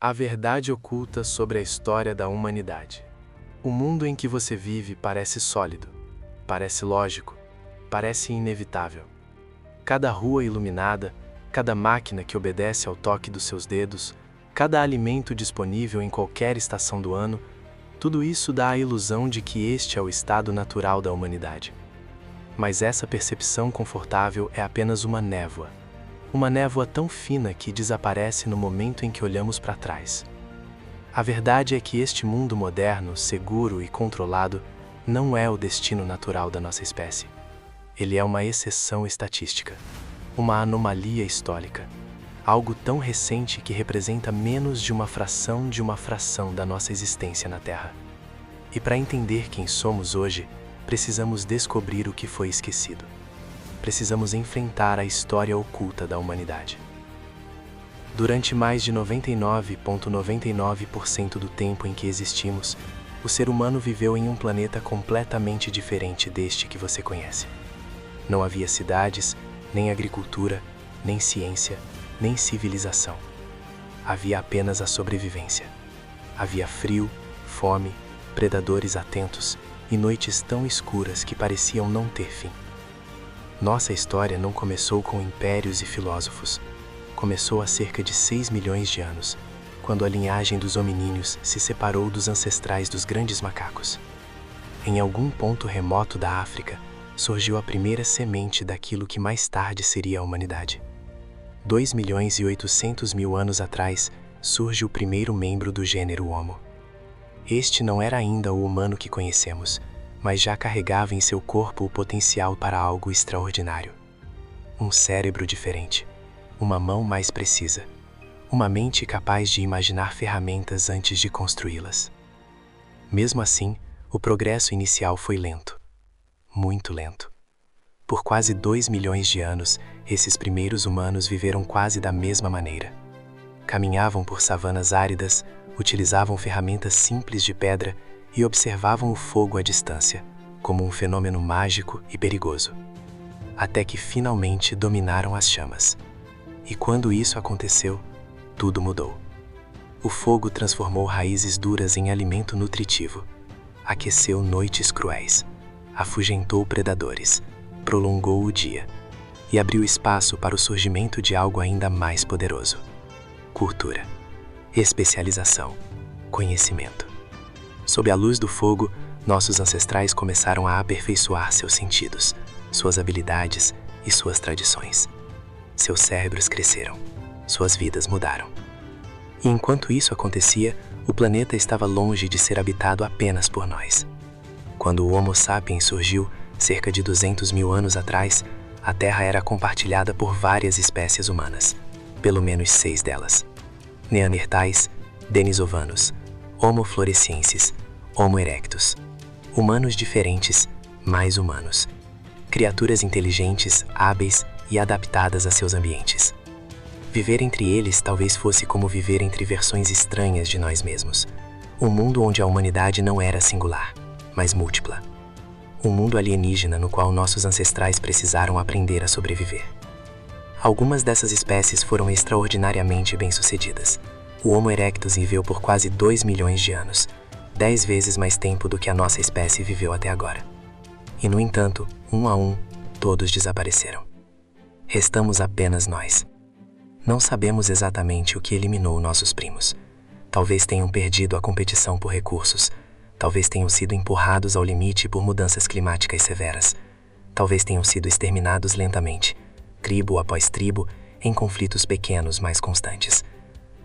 A verdade oculta sobre a história da humanidade. O mundo em que você vive parece sólido, parece lógico, parece inevitável. Cada rua iluminada, cada máquina que obedece ao toque dos seus dedos, cada alimento disponível em qualquer estação do ano, tudo isso dá a ilusão de que este é o estado natural da humanidade. Mas essa percepção confortável é apenas uma névoa tão fina que desaparece no momento em que olhamos para trás. A verdade é que este mundo moderno, seguro e controlado, não é o destino natural da nossa espécie. Ele é uma exceção estatística, uma anomalia histórica, algo tão recente que representa menos de uma fração da nossa existência na Terra. E para entender quem somos hoje, precisamos descobrir o que foi esquecido. Precisamos enfrentar a história oculta da humanidade. Durante mais de 99,99% do tempo em que existimos, o ser humano viveu em um planeta completamente diferente deste que você conhece. Não havia cidades, nem agricultura, nem ciência, nem civilização. Havia apenas a sobrevivência. Havia frio, fome, predadores atentos e noites tão escuras que pareciam não ter fim. Nossa história não começou com impérios e filósofos. Começou há cerca de 6 milhões de anos, quando a linhagem dos hominíneos se separou dos ancestrais dos grandes macacos. Em algum ponto remoto da África, surgiu a primeira semente daquilo que mais tarde seria a humanidade. 2.800.000 anos atrás, surge o primeiro membro do gênero Homo. Este não era ainda o humano que conhecemos, mas já carregava em seu corpo o potencial para algo extraordinário. Um cérebro diferente, uma mão mais precisa, uma mente capaz de imaginar ferramentas antes de construí-las. Mesmo assim, o progresso inicial foi lento, muito lento. Por quase 2 milhões de anos, esses primeiros humanos viveram quase da mesma maneira. Caminhavam por savanas áridas, utilizavam ferramentas simples de pedra e observavam o fogo à distância, como um fenômeno mágico e perigoso. Até que finalmente dominaram as chamas. E quando isso aconteceu, tudo mudou. O fogo transformou raízes duras em alimento nutritivo, aqueceu noites cruéis, afugentou predadores, prolongou o dia e abriu espaço para o surgimento de algo ainda mais poderoso: cultura, especialização, conhecimento. Sob a luz do fogo, nossos ancestrais começaram a aperfeiçoar seus sentidos, suas habilidades e suas tradições. Seus cérebros cresceram, suas vidas mudaram. E enquanto isso acontecia, o planeta estava longe de ser habitado apenas por nós. Quando o Homo sapiens surgiu, cerca de 200.000 anos atrás, a Terra era compartilhada por várias espécies humanas, pelo menos 6 delas: Neandertais, Denisovanos, Homo floresiensis, Homo erectus. Humanos diferentes, mais humanos. Criaturas inteligentes, hábeis e adaptadas a seus ambientes. Viver entre eles talvez fosse como viver entre versões estranhas de nós mesmos. Um mundo onde a humanidade não era singular, mas múltipla. Um mundo alienígena no qual nossos ancestrais precisaram aprender a sobreviver. Algumas dessas espécies foram extraordinariamente bem-sucedidas. O Homo erectus viveu por quase 2 milhões de anos, 10 vezes mais tempo do que a nossa espécie viveu até agora. E, no entanto, um a um, todos desapareceram. Restamos apenas nós. Não sabemos exatamente o que eliminou nossos primos. Talvez tenham perdido a competição por recursos, talvez tenham sido empurrados ao limite por mudanças climáticas severas, talvez tenham sido exterminados lentamente, tribo após tribo, em conflitos pequenos mais constantes.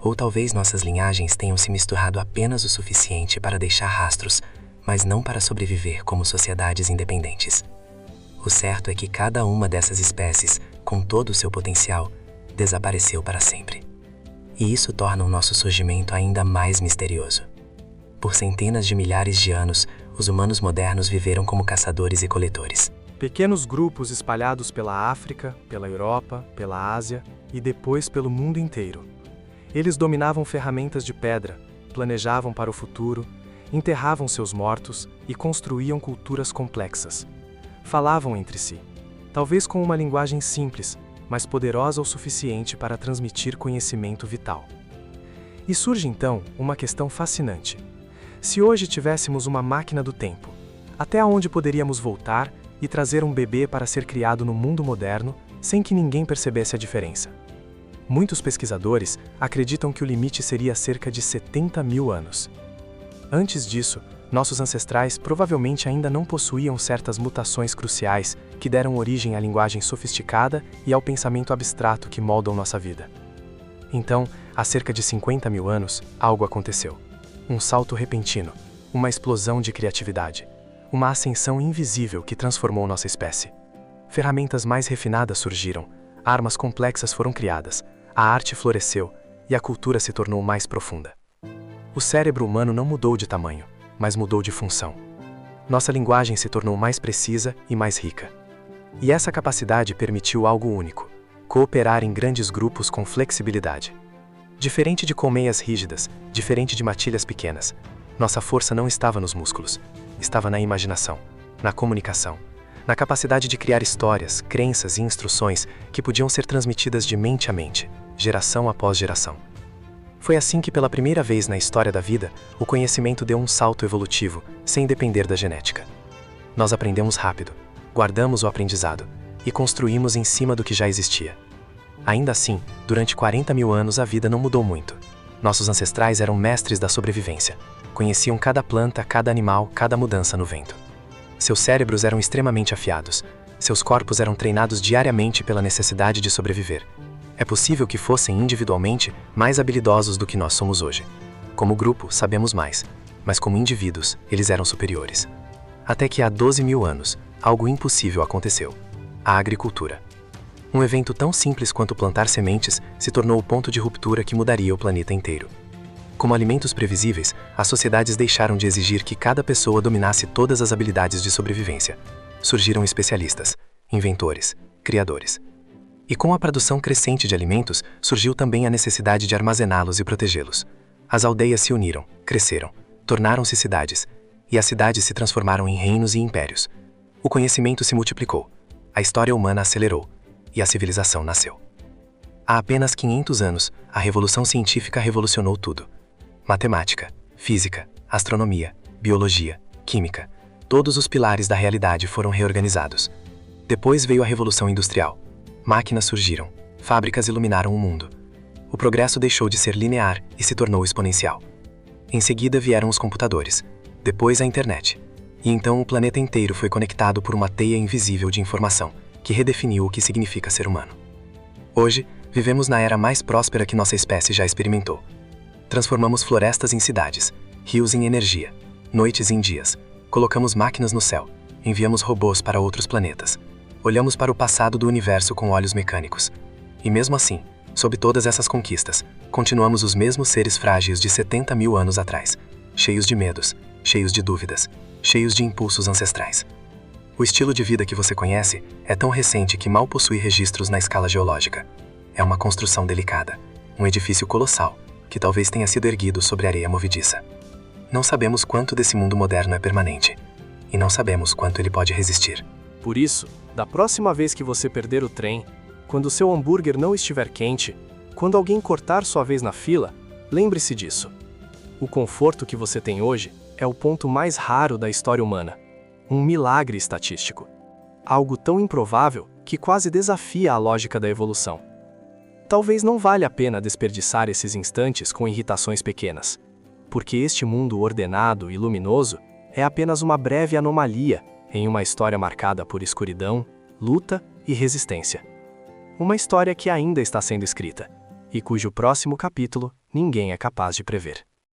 Ou talvez nossas linhagens tenham se misturado apenas o suficiente para deixar rastros, mas não para sobreviver como sociedades independentes. O certo é que cada uma dessas espécies, com todo o seu potencial, desapareceu para sempre. E isso torna o nosso surgimento ainda mais misterioso. Por centenas de milhares de anos, os humanos modernos viveram como caçadores e coletores. Pequenos grupos espalhados pela África, pela Europa, pela Ásia e depois pelo mundo inteiro. Eles dominavam ferramentas de pedra, planejavam para o futuro, enterravam seus mortos e construíam culturas complexas. Falavam entre si, talvez com uma linguagem simples, mas poderosa o suficiente para transmitir conhecimento vital. E surge então uma questão fascinante. Se hoje tivéssemos uma máquina do tempo, até onde poderíamos voltar e trazer um bebê para ser criado no mundo moderno sem que ninguém percebesse a diferença? Muitos pesquisadores acreditam que o limite seria cerca de 70 mil anos. Antes disso, nossos ancestrais provavelmente ainda não possuíam certas mutações cruciais que deram origem à linguagem sofisticada e ao pensamento abstrato que moldam nossa vida. Então, há cerca de 50 mil anos, algo aconteceu. Um salto repentino, uma explosão de criatividade, uma ascensão invisível que transformou nossa espécie. Ferramentas mais refinadas surgiram, armas complexas foram criadas, a arte floresceu e a cultura se tornou mais profunda. O cérebro humano não mudou de tamanho, mas mudou de função. Nossa linguagem se tornou mais precisa e mais rica. E essa capacidade permitiu algo único: cooperar em grandes grupos com flexibilidade. Diferente de colmeias rígidas, diferente de matilhas pequenas, nossa força não estava nos músculos, estava na imaginação, na comunicação, na capacidade de criar histórias, crenças e instruções que podiam ser transmitidas de mente a mente, geração após geração. Foi assim que, pela primeira vez na história da vida, o conhecimento deu um salto evolutivo, sem depender da genética. Nós aprendemos rápido, guardamos o aprendizado e construímos em cima do que já existia. Ainda assim, durante 40 mil anos a vida não mudou muito. Nossos ancestrais eram mestres da sobrevivência. Conheciam cada planta, cada animal, cada mudança no vento. Seus cérebros eram extremamente afiados. Seus corpos eram treinados diariamente pela necessidade de sobreviver. É possível que fossem individualmente mais habilidosos do que nós somos hoje. Como grupo, sabemos mais, mas como indivíduos, eles eram superiores. Até que há 12 mil anos, algo impossível aconteceu: a agricultura. Um evento tão simples quanto plantar sementes se tornou o ponto de ruptura que mudaria o planeta inteiro. Como alimentos previsíveis, as sociedades deixaram de exigir que cada pessoa dominasse todas as habilidades de sobrevivência. Surgiram especialistas, inventores, criadores. E com a produção crescente de alimentos, surgiu também a necessidade de armazená-los e protegê-los. As aldeias se uniram, cresceram, tornaram-se cidades, e as cidades se transformaram em reinos e impérios. O conhecimento se multiplicou, a história humana acelerou, e a civilização nasceu. Há apenas 500 anos, a revolução científica revolucionou tudo. Matemática, física, astronomia, biologia, química, todos os pilares da realidade foram reorganizados. Depois veio a Revolução Industrial. Máquinas surgiram, fábricas iluminaram o mundo. O progresso deixou de ser linear e se tornou exponencial. Em seguida vieram os computadores, depois a internet. E então o planeta inteiro foi conectado por uma teia invisível de informação, que redefiniu o que significa ser humano. Hoje, vivemos na era mais próspera que nossa espécie já experimentou. Transformamos florestas em cidades, rios em energia, noites em dias, colocamos máquinas no céu, enviamos robôs para outros planetas, olhamos para o passado do universo com olhos mecânicos. E mesmo assim, sob todas essas conquistas, continuamos os mesmos seres frágeis de 70 mil anos atrás, cheios de medos, cheios de dúvidas, cheios de impulsos ancestrais. O estilo de vida que você conhece é tão recente que mal possui registros na escala geológica. É uma construção delicada, um edifício colossal, que talvez tenha sido erguido sobre areia movediça. Não sabemos quanto desse mundo moderno é permanente, e não sabemos quanto ele pode resistir. Por isso, da próxima vez que você perder o trem, quando o seu hambúrguer não estiver quente, quando alguém cortar sua vez na fila, lembre-se disso. O conforto que você tem hoje é o ponto mais raro da história humana. Um milagre estatístico. Algo tão improvável que quase desafia a lógica da evolução. Talvez não valha a pena desperdiçar esses instantes com irritações pequenas, porque este mundo ordenado e luminoso é apenas uma breve anomalia em uma história marcada por escuridão, luta e resistência. Uma história que ainda está sendo escrita, e cujo próximo capítulo ninguém é capaz de prever.